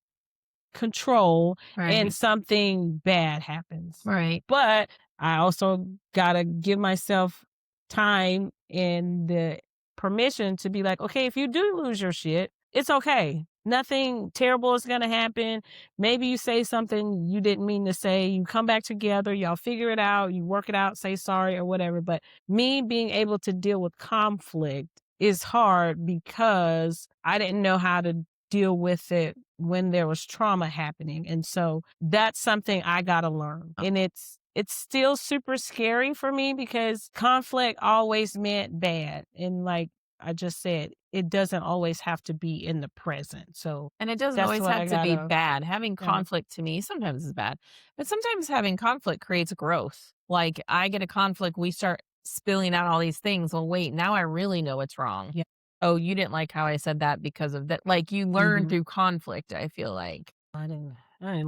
[SPEAKER 1] control and
[SPEAKER 2] Right.
[SPEAKER 1] something bad happens.
[SPEAKER 2] Right.
[SPEAKER 1] But I also got to give myself time and the permission to be like, okay, if you do lose your shit, it's okay. Nothing terrible is going to happen. Maybe you say something you didn't mean to say. You come back together, y'all figure it out, you work it out, say sorry or whatever. But me being able to deal with conflict is hard because I didn't know how to deal with it when there was trauma happening. And so that's something I got to learn. And it's still super scary for me because conflict always meant bad. And like I just said, it doesn't always have to be in the present. So
[SPEAKER 2] And it doesn't
[SPEAKER 1] that's
[SPEAKER 2] always
[SPEAKER 1] what I
[SPEAKER 2] have to be
[SPEAKER 1] gotta,
[SPEAKER 2] bad. Having
[SPEAKER 1] yeah.
[SPEAKER 2] conflict to me sometimes is bad, but sometimes having conflict creates growth. Like I get a conflict, we start spilling out all these things. Well, wait, now I really know what's wrong.
[SPEAKER 1] Yeah.
[SPEAKER 2] Oh, you didn't like how I said that because of that. Like you learn
[SPEAKER 1] Mhm.
[SPEAKER 2] through conflict, I feel like.
[SPEAKER 1] I didn't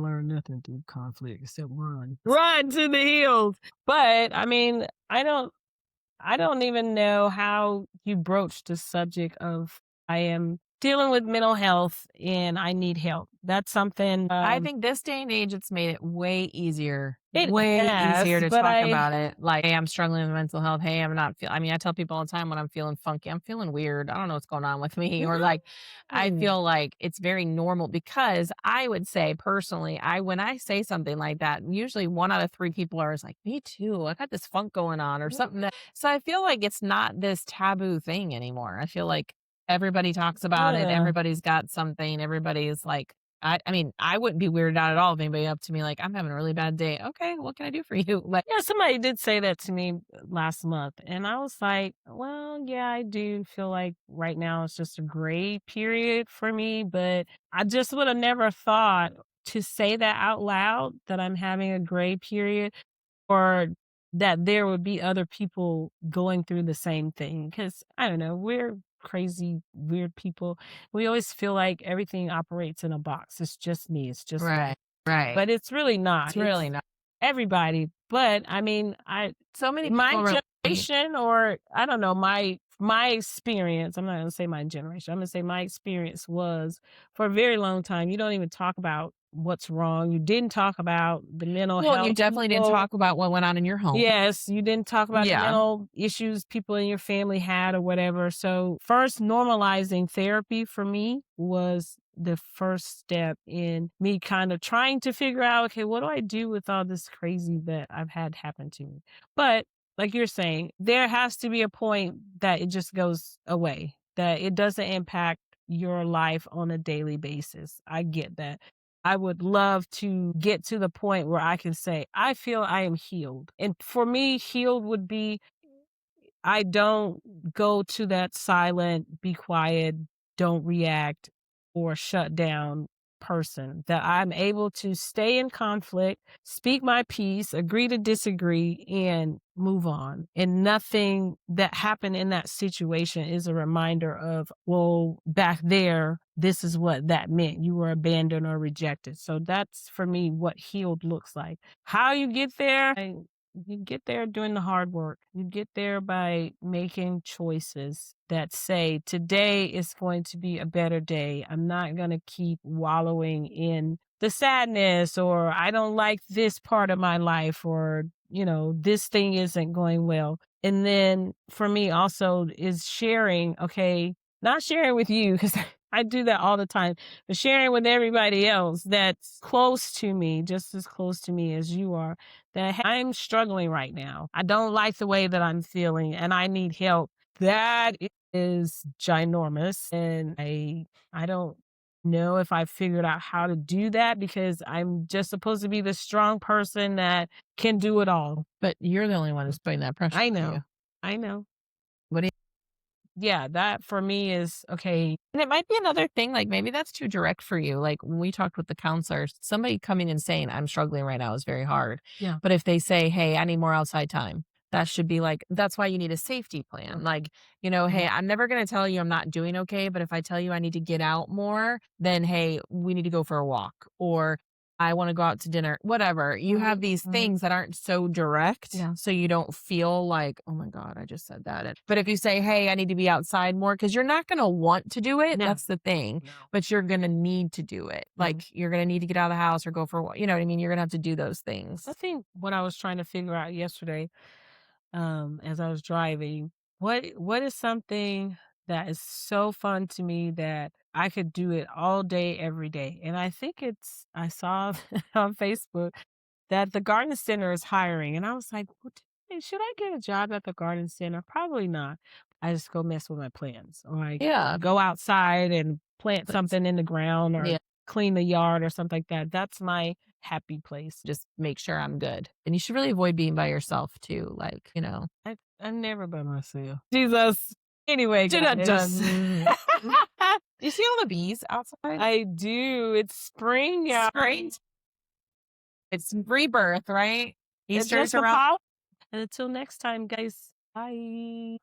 [SPEAKER 1] learn nothing through conflict except run. Run to the hills. But I mean, I don't I don't even know how you broach the subject of I am dealing with mental health and I need help. That's something,
[SPEAKER 2] I think this day and age, it's made it
[SPEAKER 1] it
[SPEAKER 2] way
[SPEAKER 1] has,
[SPEAKER 2] easier to
[SPEAKER 1] but
[SPEAKER 2] talk about it. Like, "Hey, I'm struggling with mental health. Hey, I'm not feel." I mean, I tell people all the time when I'm feeling funky, "I'm feeling weird. I don't know what's going on with me." Or like, I
[SPEAKER 1] no.
[SPEAKER 2] feel like it's very normal because I would say personally, when I say something like that, usually 1 out of 3 people are like, "Me too. I got this funk going on," or something so I feel like it's not this taboo thing anymore. I feel like everybody talks about it.
[SPEAKER 1] Yeah.
[SPEAKER 2] Everybody's got something. Everybody's like, I mean, I wouldn't be weirded out at all if anybody up to me like, "I'm having a really bad day." "Okay, what can I do for you?" Like,
[SPEAKER 1] Yeah, somebody did say that to me last month, and I was like, "Well, yeah, I do feel like right now it's just a gray period for me," but I just would have never thought to say that out loud that I'm having a gray period or that there would be other people going through the same thing. Because I don't know, we're crazy, weird people. We always feel like everything operates in a box. It's just me. It's just me.
[SPEAKER 2] right, right.
[SPEAKER 1] But it's really
[SPEAKER 2] It's
[SPEAKER 1] not.
[SPEAKER 2] really
[SPEAKER 1] It's
[SPEAKER 2] not.
[SPEAKER 1] everybody. But I mean,
[SPEAKER 2] So many
[SPEAKER 1] my
[SPEAKER 2] people relate.
[SPEAKER 1] generation, or I don't know, my experience, I'm not gonna say my generation, I'm gonna say my experience was for a very long time, you don't even talk about what's wrong. You didn't talk about the mental
[SPEAKER 2] Well, and you
[SPEAKER 1] health
[SPEAKER 2] definitely didn't
[SPEAKER 1] people.
[SPEAKER 2] talk about what went on in your home.
[SPEAKER 1] Yes, you didn't talk about the
[SPEAKER 2] Yeah.
[SPEAKER 1] mental issues people in your family had or whatever. So, first, normalizing therapy for me was the first step in me kind of trying to figure out, okay, what do I do with all this crazy that I've had happen to me? But, like you're saying, there has to be a point that it just goes away, that it doesn't impact your life on a daily basis. I get that. I would love to get to the point where I can say, I feel I am healed. And for me, healed would be I don't go to that silent, be quiet, don't react, or shut down person. That I'm able to stay in conflict, speak my piece, agree to disagree, and move on. And nothing that happened in that situation is a reminder of, well, back there, this is what that meant. You were abandoned or rejected. So that's for me what healed looks like. How you get there, you get there doing the hard work. You get there by making choices that say, today is going to be a better day. I'm not going to keep wallowing in the sadness, or I don't like this part of my life, or, this thing isn't going well. And then for me also is sharing, okay, not sharing with you because I do that all the time, but sharing with everybody else that's close to me, just as close to me as you are, that I'm struggling right now. I don't like the way that I'm feeling and I need help. That is ginormous. And I don't know if I figured out how to do that because I'm just supposed to be the strong person that can do it all.
[SPEAKER 2] But you're the only one who's putting that pressure
[SPEAKER 1] I
[SPEAKER 2] on you.
[SPEAKER 1] know. I know.
[SPEAKER 2] What do you
[SPEAKER 1] Yeah, that for me is okay.
[SPEAKER 2] And it might be another thing, like, maybe that's too direct for you. Like, when we talked with the counselors, somebody coming and saying, "I'm struggling right now," is very hard.
[SPEAKER 1] Yeah.
[SPEAKER 2] But if they say, "Hey, I need more outside time," that should be like that's why you need a safety plan. Like, "Hey, I'm never gonna tell you I'm not doing okay, but if I tell you I need to get out more, then, hey, we need to go for a walk," or "I wanna go out to dinner," whatever. You have these things that aren't so direct,
[SPEAKER 1] Yeah.
[SPEAKER 2] so you don't feel like, "Oh my god, I just said that." But if you say, "Hey, I need to be outside more," because 'cause you're not gonna want to do it,
[SPEAKER 1] No.
[SPEAKER 2] that's the thing,
[SPEAKER 1] No.
[SPEAKER 2] but you're gonna need to do it. Like, you're gonna need to get out of the house or go for a walk, you know what I mean? You're gonna have to do those
[SPEAKER 1] I
[SPEAKER 2] things.
[SPEAKER 1] think what I was trying to figure out yesterday, as I was driving, what is something that is so fun to me that I could do it all day, every day? And I think I saw on Facebook that the garden center is hiring. And I was like, well, should I get a job at the garden center? Probably not. I just go mess with my plants, or I
[SPEAKER 2] Yeah,
[SPEAKER 1] go outside and plant
[SPEAKER 2] but
[SPEAKER 1] something in the ground, or
[SPEAKER 2] yeah,
[SPEAKER 1] clean the yard or something like that. That's my happy place.
[SPEAKER 2] just make sure I'm good. And you should really avoid being by yourself too, like.
[SPEAKER 1] I'm never by myself. Jesus. Anyway, guys.
[SPEAKER 2] Dun-dun-dun. You see all the bees outside?
[SPEAKER 1] I do. It's spring, yeah.
[SPEAKER 2] Spring. It's rebirth, right?
[SPEAKER 1] It's
[SPEAKER 2] Easter's
[SPEAKER 1] just the
[SPEAKER 2] around
[SPEAKER 1] fall. And until next time, guys. Bye.